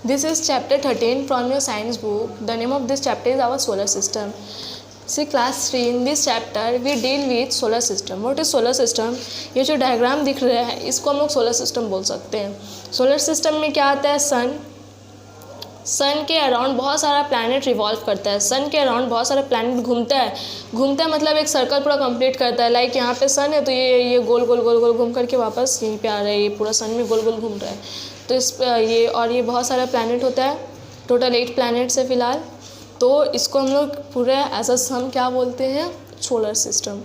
This is chapter 13 from your science book. The name of this chapter is our solar system. See class 3, in this chapter we deal with solar system. What is solar system? ये जो diagram दिख रहा है इसको हम लोग solar system बोल सकते हैं. सोलर सिस्टम में क्या आता है? सन के अराउंड बहुत सारा प्लैनेट रिवॉल्व करता है. सन के अराउंड बहुत सारा प्लैनेट घूमता है मतलब एक सर्कल पूरा कंप्लीट करता है. लाइक यहाँ पे सन है तो ये गोल गोल गोल गोल घूम करके वापस यहीं पे आ रहा है. ये पूरा सन में गोल गोल घूम रहा है. तो ये बहुत सारा प्लैनेट होता है. टोटल 8 प्लैनेट्स है फिलहाल. तो इसको हम लोग पूरा एज अ सम क्या बोलते हैं? Solar system.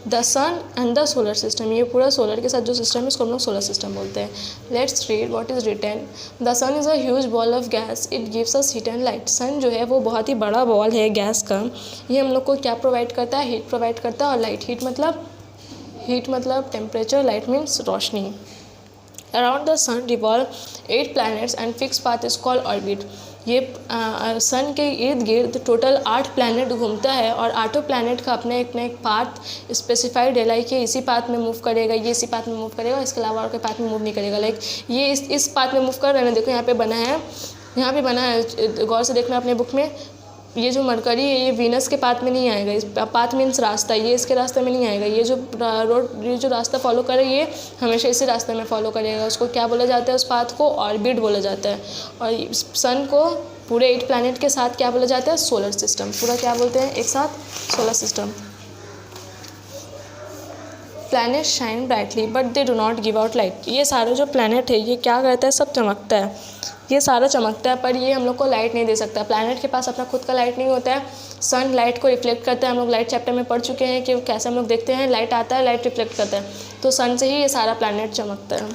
The sun and the solar system, ये पूरा सोलर के साथ जो सिस्टम है इसको हम लोग सोलर सिस्टम बोलते हैं. Let's read what is written. The sun is a huge ball of gas. It gives us heat and light. Sun जो है वो बहुत ही बड़ा बॉल है गैस का. ये हम लोग को क्या प्रोवाइड करता है? हीट प्रोवाइड करता है और लाइट. हीट मतलब टेम्परेचर, लाइट मीन्स रोशनी. Around the sun revolve 8 planets and fix path is called orbit. ये सन के इर्द गिर्द टोटल 8 प्लैनेट घूमता है और 8 प्लैनेट का अपना एक पाथ स्पेसिफाइड है. लाइक ये इसी पाथ में मूव करेगा, ये इसी पाथ में मूव करेगा, इसके अलावा और कोई पाथ में मूव नहीं करेगा. लाइक ये इस पाथ में मूव कर रहे हैं. देखो यहाँ पे बना है, गौर से देखना अपने बुक में. ये जो मरकरी है ये वीनस के पाथ में नहीं आएगा. इस पाथ मीन्स रास्ता, ये इसके रास्ते में नहीं आएगा. ये जो रास्ता फॉलो करे ये हमेशा इसी रास्ते में फॉलो करेगा. उसको क्या बोला जाता है? उस पाथ को ऑर्बिट बोला जाता है. और सन को पूरे 8 प्लैनेट के साथ क्या बोला जाता है? Solar system. पूरा क्या बोलते हैं एक साथ? Solar system. Planet shine brightly but they do not give out light. ये सारे जो प्लैनेट है ये क्या करता है? सब चमकता है. ये सारा चमकता है पर ये हम लोग को लाइट नहीं दे सकता. प्लैनेट के पास अपना खुद का लाइट नहीं होता है. सन लाइट को रिफ्लेक्ट करता है. हम लोग लाइट चैप्टर में पढ़ चुके हैं कि कैसे हम लोग देखते हैं. लाइट आता है, लाइट रिफ्लेक्ट करता है. तो सन से ही ये सारा प्लैनेट चमकता है.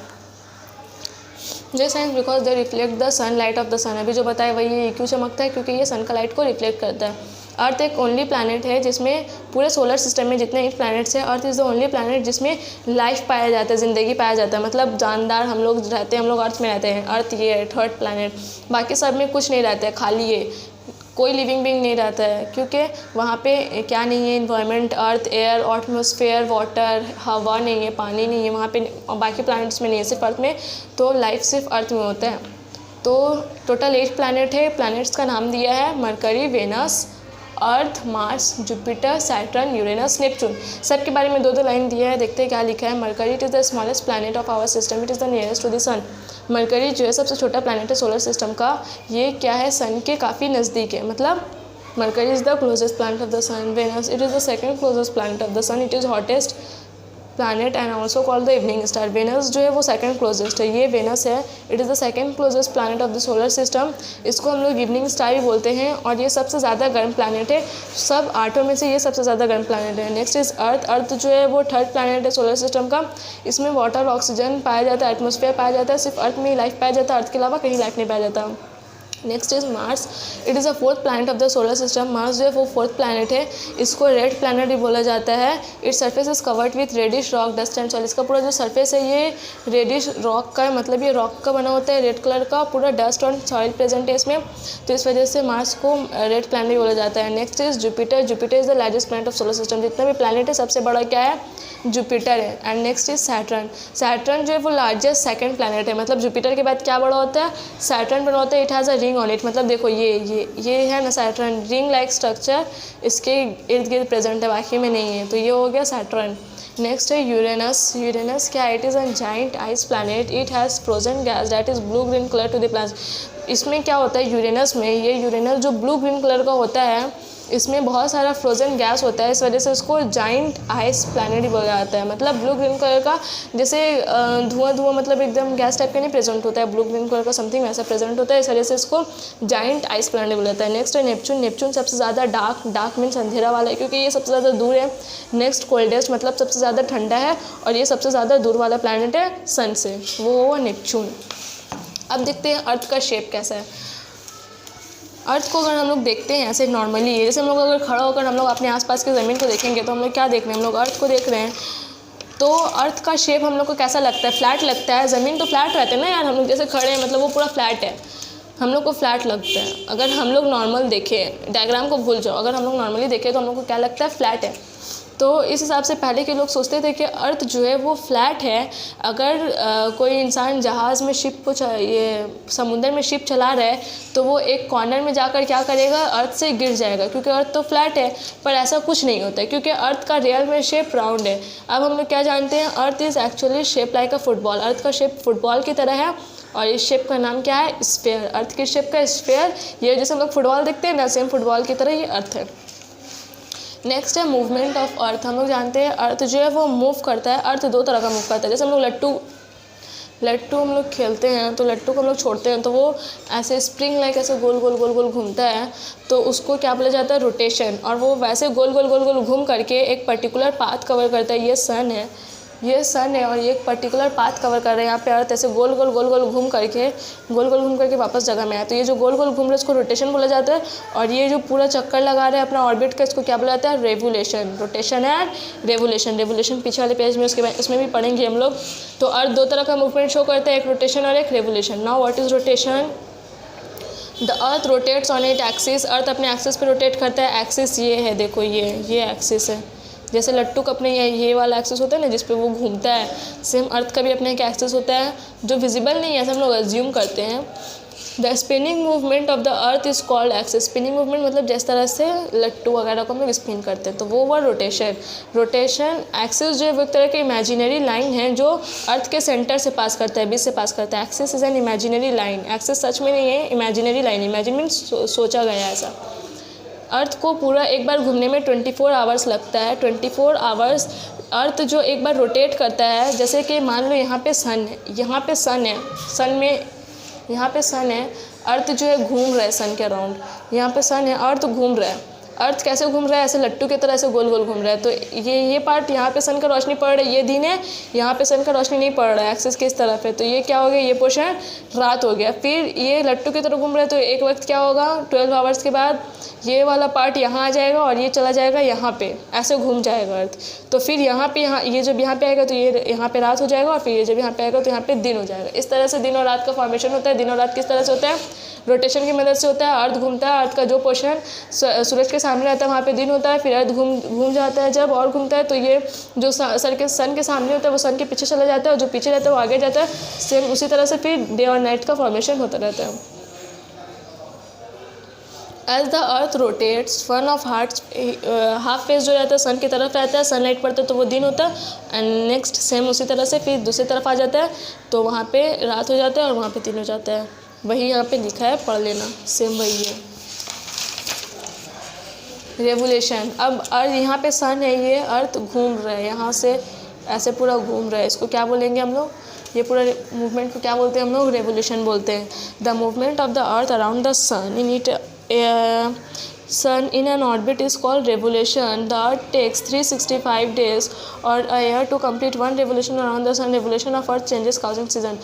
जो science because they reflect the sun light of the sun. अभी जो बताया वही ये क्यों चमकता है? क्योंकि ये सन का लाइट को रिफ्लेक्ट करता है. अर्थ एक ओनली प्लैनेट है जिसमें पूरे सोलर सिस्टम में जितने 8 प्लैनेट्स हैं, earth is the only planet जिसमें लाइफ पाया जाता है, ज़िंदगी पाया जाता है. मतलब जानदार हम लोग रहते हैं, हम लोग अर्थ में रहते हैं. अर्थ ये है थर्ड प्लैनेट. बाकी सब में कुछ नहीं रहता है, खाली ये कोई लिविंग बीइंग नहीं रहता है. क्योंकि वहाँ पे क्या नहीं है? इन्वायरमेंट, अर्थ, एयर, एटमॉस्फेयर, वाटर, हवा नहीं है, पानी नहीं है वहाँ पे. बाकी प्लैनेट्स में नहीं है, सिर्फ अर्थ में. तो लाइफ सिर्फ अर्थ में होता है. तो टोटल 8 प्लैनेट है. प्लैनेट्स का नाम दिया है Mercury, Venus, Earth, Mars, Jupiter, Saturn, Uranus, Neptune. सब के बारे में 2 लाइन दिया है. देखते हैं क्या लिखा है. Mercury it is the smallest planet of our system. It is the nearest to the sun. Mercury जो है सबसे छोटा प्लैनेट है सोलर सिस्टम का. ये क्या है? सन के काफ़ी नज़दीक है. मतलब Mercury is the closest planet of the sun. Venus it is the second closest planet of the sun. It is hottest planet and also called the evening star. Venus जो है वो सेकंड क्लोजेस्ट है. ये Venus है. It is the second closest planet of the solar system. इसको हम लोग evening star भी बोलते हैं. और ये सबसे ज़्यादा गर्म प्लैनेट है. सब 8 में से ये सबसे ज़्यादा गर्म प्लैनेट है. नेक्स्ट इज़ अर्थ. अर्थ जो है वो थर्ड प्लैनेट है सोलर सिस्टम का. इसमें वाटर, ऑक्सीजन पाया जाता है, एटमॉस्फेयर पाया जाता है. सिर्फ अर्थ में ही लाइफ पाया जाता है. अर्थ के अलावा कहीं लाइफ नहीं पाया जाता. Next is Mars. It is a 4th planet of the solar system. Mars जो है वो 4th प्लैनेट है. इसको रेड प्लैनेट भी बोला जाता है. Its surface is covered with reddish rock, dust and soil. इसका पूरा जो सरफेस है ये रेडिश रॉक का है. मतलब ये रॉक का बना होता है, रेड कलर का. पूरा डस्ट और सॉइल प्रेजेंट है इसमें. तो इस वजह से मार्स को रेड प्लैनेट भी बोला जाता है. Next is Jupiter. Jupiter is the largest planet of solar system. जितना भी प्लैनेट है सबसे बड़ा क्या है? जुपिटर है. And next is Saturn. Saturn जो है वो लार्जेस्ट सेकंड प्लैनेट है. मतलब जुपिटर के बाद क्या बड़ा होता है? सैटर्न बड़ा होता है. It has a ring on it. मतलब देखो ये है ना सैटर्न. रिंग लाइक स्ट्रक्चर इसके इर्द गिर्द प्रेजेंट है, बाकी में नहीं है. तो ये हो गया सैटर्न. नेक्स्ट है यूरेनस. यूरेनस क्या? It is a giant ice planet. It has frozen gas that is blue green colour to the planet. इसमें क्या होता है यूरेनस में? ये यूरेनस जो ब्लू ग्रीन कलर का होता है इसमें बहुत सारा फ्रोजन गैस होता है. इस वजह से उसको जाइंट आइस प्लैनेट भी बोला जाता है. मतलब ब्लू ग्रीन कलर का जैसे धुआं मतलब एकदम गैस टाइप का नहीं प्रेजेंट होता है. ब्लू ग्रीन कलर का समथिंग वैसा प्रेजेंट होता है. इस वजह से इसको जाइंट आइस प्लैनेट बोला जाता है. नेक्स्ट है नेपच्यून. नेपच्यून सबसे ज़्यादा डार्क मीन्स अंधेरा वाला है क्योंकि ये सबसे ज़्यादा दूर है. नेक्स्ट कोल्डेस्ट मतलब सबसे ज़्यादा ठंडा है. और ये सबसे ज़्यादा दूर वाला प्लैनेट है सन से, वो नेपच्यून. अब देखते हैं अर्थ का शेप कैसा है. अर्थ को अगर हम लोग देखते हैं ऐसे नॉर्मली, जैसे हम लोग अगर खड़ा होकर हम लोग अपने आसपास की ज़मीन को देखेंगे तो हम लोग क्या देख रहे हैं? हम लोग अर्थ को देख रहे हैं. तो अर्थ का शेप हम लोग को कैसा लगता है? फ्लैट लगता है. ज़मीन तो फ्लैट रहते हैं ना यार. हम लोग जैसे खड़े हैं मतलब वो पूरा फ्लैट है, हम लोग को फ्लैट लगता है. अगर हम लोग नॉर्मल देखें, डायग्राम को भूल जाओ, अगर हम लोग नॉर्मली देखें तो हम लोग को क्या लगता है? फ्लैट है. तो इस हिसाब से पहले के लोग सोचते थे कि अर्थ जो है वो फ्लैट है। अगर कोई इंसान जहाज़ में शिप को ये समुंदर में शिप चला रहा है तो वो एक कॉर्नर में जाकर क्या करेगा, अर्थ से गिर जाएगा, क्योंकि अर्थ तो फ्लैट है। पर ऐसा कुछ नहीं होता है, क्योंकि अर्थ का रियल में शेप राउंड है। अब हम लोग क्या जानते हैं, earth is actually shape like a football. Earth का शेप फुटबॉल की तरह है और इस शेप का नाम क्या है, स्फीयर। अर्थ की शेप का स्फीयर, ये जैसे हम लोग फुटबॉल देखते हैं ना, सेम फुटबॉल की तरह ये अर्थ है। नेक्स्ट है मूवमेंट ऑफ अर्थ। हम लोग जानते हैं अर्थ जो है वो मूव करता है। अर्थ दो तरह का मूव करता है। जैसे हम लोग लट्टू हम लोग खेलते हैं तो लट्टू को हम लोग छोड़ते हैं तो वो ऐसे स्प्रिंग लाइक ऐसे गोल गोल गोल गोल घूमता है, तो उसको क्या बोला जाता है, रोटेशन। और वो वैसे गोल गोल गोल गोल घूम करके एक पर्टिकुलर पाथ कवर करता है। ये सन है और ये एक पर्टिकुलर पाथ कवर कर रहे हैं। यहाँ पे अर्थ ऐसे गोल गोल गोल गोल घूम करके वापस जगह में आए। तो ये जो गोल गोल घूम रहे हैं इसको रोटेशन बोला जाता है। और ये जो पूरा चक्कर लगा रहे हैं अपना ऑर्बिट का, इसको क्या बोला जाता है, रेवोल्यूशन। रोटेशन है रेवोल्यूशन पीछे वाले पेज में उसमें भी पढ़ेंगे हम लोग। तो अर्थ दो तरह का मूवमेंट शो करता है, एक रोटेशन और एक revolution. Now what is rotation? The earth rotates on it axis. Earth अपने एक्सिस पे रोटेट करता है। एक्सिस ये है, देखो ये एक्सिस है। जैसे लट्टू का अपने ये वाला एक्सिस होता है ना जिस पे वो घूमता है, सेम अर्थ का भी अपने एक एक्सिस होता है जो विजिबल नहीं है, ऐसा हम लोग अज्यूम करते हैं। The spinning movement of the earth is called axis. Spinning movement मतलब जिस तरह से लट्टू वगैरह को हम लोग स्पिन करते हैं तो वो हुआ रोटेशन। रोटेशन एक्सिस जो है वो एक तरह की इमेजिनरी लाइन है जो अर्थ के सेंटर से पास करता है, बीच से पास करता है। Axis is an imaginary line. Axis सच में नहीं है, इमेजिनरी लाइन। इमेजिन मीन्स सोचा गया ऐसा। अर्थ को पूरा एक बार घूमने में 24 आवर्स लगता है। 24 आवर्स अर्थ जो एक बार रोटेट करता है, जैसे कि मान लो यहाँ पे सन है, अर्थ जो है घूम रहा है सन के अराउंड। यहाँ पे सन है, अर्थ घूम रहा है। अर्थ कैसे घूम रहा है, ऐसे लट्टू की तरह ऐसे गोल गोल घूम रहा है। तो ये पार्ट यहाँ पे सन का रोशनी पड़ रहा है, ये दिन है, यहाँ पे सन का रोशनी नहीं पड़ रहा है, एक्सिस की इस तरफ है। तो ये क्या हो गया, ये पोर्शन रात हो गया। फिर ये लट्टू की तरह घूम रहा है तो एक वक्त क्या होगा, 12 आवर्स के बाद ये वाला पार्ट यहाँ आ जाएगा और ये चला जाएगा यहाँ पे, ऐसे घूम जाएगा अर्थ। तो फिर ये जब यहाँ पे आएगा तो ये यहाँ पे रात हो जाएगा और फिर ये जब यहाँ पे आएगा तो यहाँ पे दिन हो जाएगा। इस तरह से दिन और रात का फॉर्मेशन होता है। दिन और रात किस तरह से होता है, रोटेशन की मदद से होता है। अर्थ घूमता है, अर्थ का जो पोर्शन सूरज के सामने रहता है वहाँ पे दिन होता है। फिर अर्थ घूम जाता है जब और घूमता है तो ये जो सन के सामने होता है वो सन के पीछे चला जाता है और जो पीछे रहता है वो आगे जाता है। सेम उसी तरह से फिर डे और नाइट का फॉर्मेशन होता रहता है। As the earth rotates one of half face जो रहता है सन की तरफ रहता है, सनलाइट पड़ता है तो वो दिन होता है। एंड नेक्स्ट सेम उसी तरह से फिर दूसरी तरफ आ जाता है तो वहाँ पे रात हो जाता है और वहाँ पे दिन हो जाता है। वही यहाँ पे लिखा है, पढ़ लेना, सेम वही है। रेवोल्यूशन। अब यहाँ पे सन है, ये अर्थ घूम रहा है, यहाँ से ऐसे पूरा घूम रहा है। इसको क्या बोलेंगे हम लोग, ये पूरा मूवमेंट को क्या बोलते हैं हम लोग, रेवोल्यूशन बोलते हैं। The movement of the earth around the sun in it sun in an orbit is called revolution. The earth takes 365 days or a year to complete one revolution around the sun. Revolution of earth changes causing season.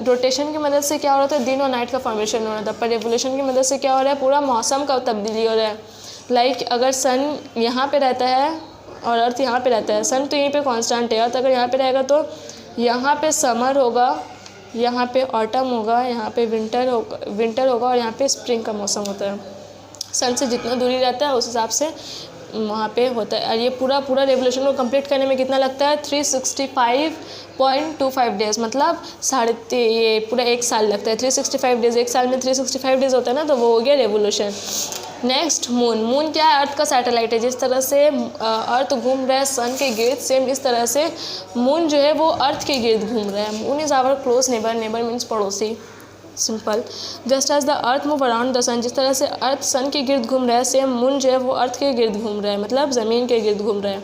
Rotation की मदद से क्या हो रहा था, दिन और night का फॉर्मेशन हो रहा था। पर रेवोल्यूशन की मदद से क्या हो रहा है, पूरा मौसम का तब्दीली हो रहा है। लाइक अगर सन यहाँ पे रहता है और अर्थ यहाँ पे रहता है, सन तो यहीं पे कांस्टेंट है, अर्थ अगर यहाँ पे रहेगा तो यहाँ पे समर होगा, यहाँ पे ऑटम होगा, यहाँ पे विंटर होगा और यहाँ पे स्प्रिंग का मौसम होता है। सन से जितना दूरी रहता है उस हिसाब से वहाँ पे होता है। और ये पूरा रेवोल्यूशन को कंप्लीट करने में कितना लगता है, 365.25 डेज़, मतलब ये पूरा एक साल लगता है। 365 डेज़, एक साल में 365 डेज़ होता है ना, तो वो हो गया रेवोल्यूशन। नेक्स्ट मून क्या है, अर्थ का सैटेलाइट है। जिस तरह से अर्थ घूम रहा है सन के गिर्द, सेम इस तरह से मून जो है वो अर्थ के गिर्द घूम रहा है। Moon is our close neighbour means पड़ोसी, simple. Just as the earth move around the sun, जिस तरह से अर्थ सन के गिर्द घूम रहा है, सेम मून जो है वो अर्थ के गिर्द घूम रहा है, मतलब ज़मीन के गिर्द घूम रहा है।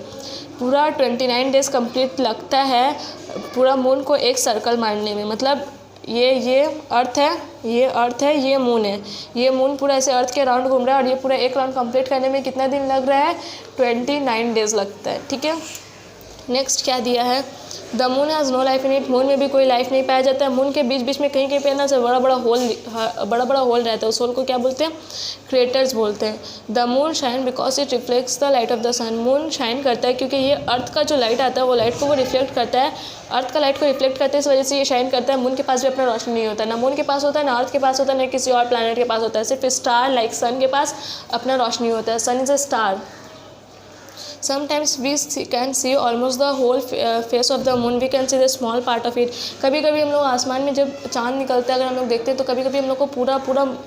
पूरा 29 डेज़ कंप्लीट लगता है पूरा मून को एक सर्कल मारने में। मतलब ये अर्थ है, ये मून है, ये मून पूरा ऐसे अर्थ के राउंड घूम रहा है और ये पूरा एक राउंड कंप्लीट करने में कितना दिन लग रहा है, 29 डेज़ लगता है। ठीक है, नेक्स्ट क्या दिया है, the moon has no life in it. Moon में भी कोई लाइफ नहीं पाया जाता है। मून के बीच में कहीं पे ना से बड़ा बड़ा होल रहता है। उस होल को क्या बोलते हैं, क्रेटर्स बोलते हैं। The moon shine because it reflects the light of the sun. Moon shine करता है क्योंकि ये अर्थ का जो लाइट आता है वो लाइट को वो रिफ्लेक्ट करता है। अर्थ का लाइट को रिफ्लेक्ट करते हैं, इस वजह से ये शाइन करता है। मून के पास भी अपना रोशनी नहीं होता, ना मून के पास होता है, ना अर्थ के पास होता है, ना किसी और प्लैनेट के पास होता है। सिर्फ स्टार लाइक सन के पास अपना रोशनी होता है। Sun is a star. Sometimes we can see almost the whole face of the moon, we can see the small part of it. कभी कभी हम लोग आसमान में जब चाँद निकलता है अगर हम लोग देखते हैं तो कभी कभी हम लोग को पूरा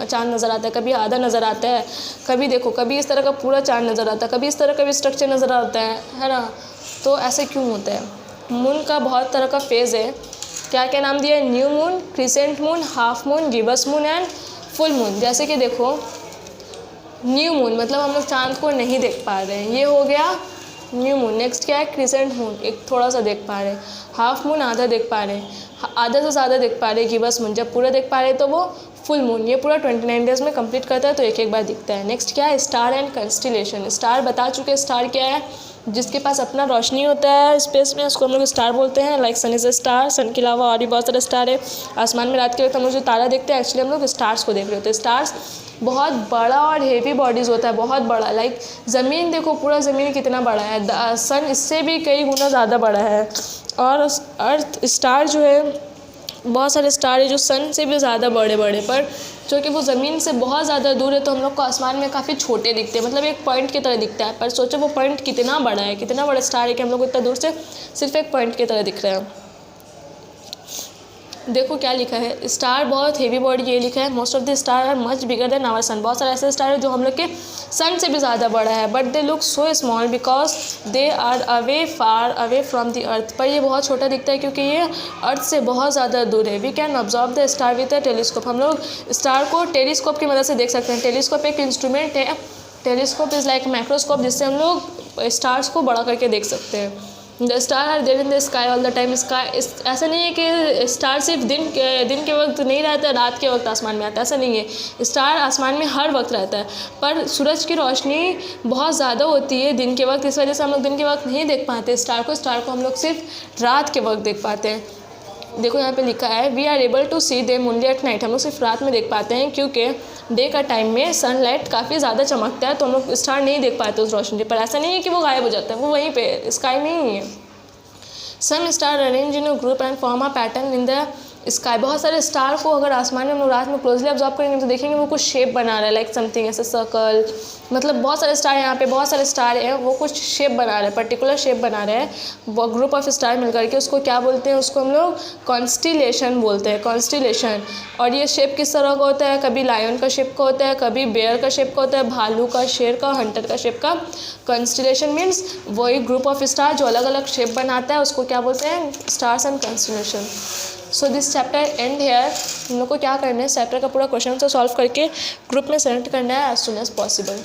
चाँद नज़र आता है, कभी आधा नज़र आता है, कभी देखो कभी इस तरह का पूरा चाँद नज़र आता है, कभी इस तरह का भी स्ट्रक्चर नज़र आता है ना। तो ऐसे क्यों होता है? मून का बहुत तरह का फेज़ है। क्या क्या नाम दिया है? New moon, crescent moon, half moon, gibbous moon and full moon. जैसे कि देखो न्यू मून मतलब हम लोग चाँद को नहीं देख पा रहे हैं, ये हो गया न्यू मून। नेक्स्ट क्या है? क्रिसेंट मून, एक थोड़ा सा देख पा रहे हैं। हाफ मून आधा देख पा रहे हैं, आधा से ज़्यादा देख पा रहे हैं। गिबस मून जब पूरा देख पा रहे हैं तो वो फुल मून, ये पूरा 29 डेज़ में कंप्लीट करता है तो एक एक बार दिखता है। नेक्स्ट क्या है? Star and कंस्टिलेशन। स्टार बता चुके, स्टार क्या है? जिसके पास अपना रोशनी होता है स्पेस में, उसको हम लोग स्टार बोलते हैं। Like sun is a star, sun के अलावा और भी बहुत सारे स्टार है। आसमान में रात के वक्त हम लोग जो तारा देखते हैं एक्चुअली हम लोग स्टार्स को देख रहे होते हैं। स्टार्स बहुत बड़ा और हेवी बॉडीज़ होता है, बहुत बड़ा। लाइक ज़मीन देखो, पूरा ज़मीन कितना बड़ा है, सन इससे भी कई गुना ज़्यादा बड़ा है। और अर्थ स्टार जो है, बहुत सारे स्टार है जो सन से भी ज़्यादा बड़े बड़े, पर जो कि वो ज़मीन से बहुत ज़्यादा दूर है तो हम लोग को आसमान में काफ़ी छोटे दिखते हैं, मतलब एक पॉइंट की तरह दिखता है। पर सोचो वो पॉइंट कितना बड़ा है, कितना बड़ा स्टार है कि हम लोग इतना दूर से सिर्फ एक पॉइंट की तरह दिख रहे हैं। देखो क्या लिखा है, स्टार बहुत हेवी बॉडी, ये लिखा है most of the star are much bigger than our sun. बहुत सारे ऐसे स्टार है जो हम लोग के सन से भी ज़्यादा बड़ा है, but they look so small because they are away far away from the earth. पर ये बहुत छोटा दिखता है क्योंकि ये अर्थ से बहुत ज़्यादा दूर है। We can observe the star with a telescope. हम लोग स्टार को टेलीस्कोप की मदद से देख सकते हैं। टेलीस्कोप एक इंस्ट्रूमेंट है, टेलीस्कोप इज़ लाइक माइक्रोस्कोप, जिससे हम लोग स्टार्स को बड़ा करके देख सकते हैं। The star are there in the sky all the time. Sky ऐसा नहीं है कि स्टार सिर्फ दिन के वक्त नहीं रहता है, रात के वक्त आसमान में आता है, ऐसा नहीं है। स्टार आसमान में हर वक्त रहता है, पर सूरज की रोशनी बहुत ज़्यादा होती है दिन के वक्त, इस वजह से हम लोग दिन के वक्त नहीं देख पाते स्टार को। स्टार को हम लोग सिर्फ रात के वक्त देख पाते हैं। देखो यहाँ पे लिखा है we are able to see them only at night. हम लोग सिर्फ रात में देख पाते हैं क्योंकि डे का टाइम में सनलाइट काफ़ी ज़्यादा चमकता है तो हम लोग स्टार नहीं देख पाते उस रोशनी पर। ऐसा नहीं है कि वो गायब हो जाता है, वो वहीं पे स्काई में ही है। Some star arrange in a group and form a pattern in the sky. बहुत सारे स्टार को अगर आसमान में हम लोग रात में क्लोजली ऑब्जर्व करेंगे तो देखेंगे वो कुछ शेप बना रहा है, लाइक समथिंग ऐसे सर्कल। मतलब बहुत सारे स्टार यहाँ पे, बहुत सारे स्टार हैं, वो कुछ शेप बना रहे हैं, पर्टिकुलर शेप बना रहे हैं। वो ग्रुप ऑफ स्टार मिलकर के उसको क्या बोलते हैं? उसको हम लोग कॉन्स्टिलेशन बोलते हैं, कॉन्स्टिलेशन। और ये शेप किस तरह का होता है? कभी लायन का शेप का होता है, कभी बेयर का शेप का होता है, भालू का, शेर का, हंटर का शेप का। कॉन्स्टिलेशन मीन्स वही ग्रुप ऑफ स्टार जो अलग अलग शेप बनाता है, उसको क्या बोलते हैं? Stars and constellation. So this chapter end here. हम लोग को क्या करना है, चैप्टर का पूरा क्वेश्चन से सॉल्व करके ग्रुप में सेलेक्ट करना है एज सुन एज पॉसिबल।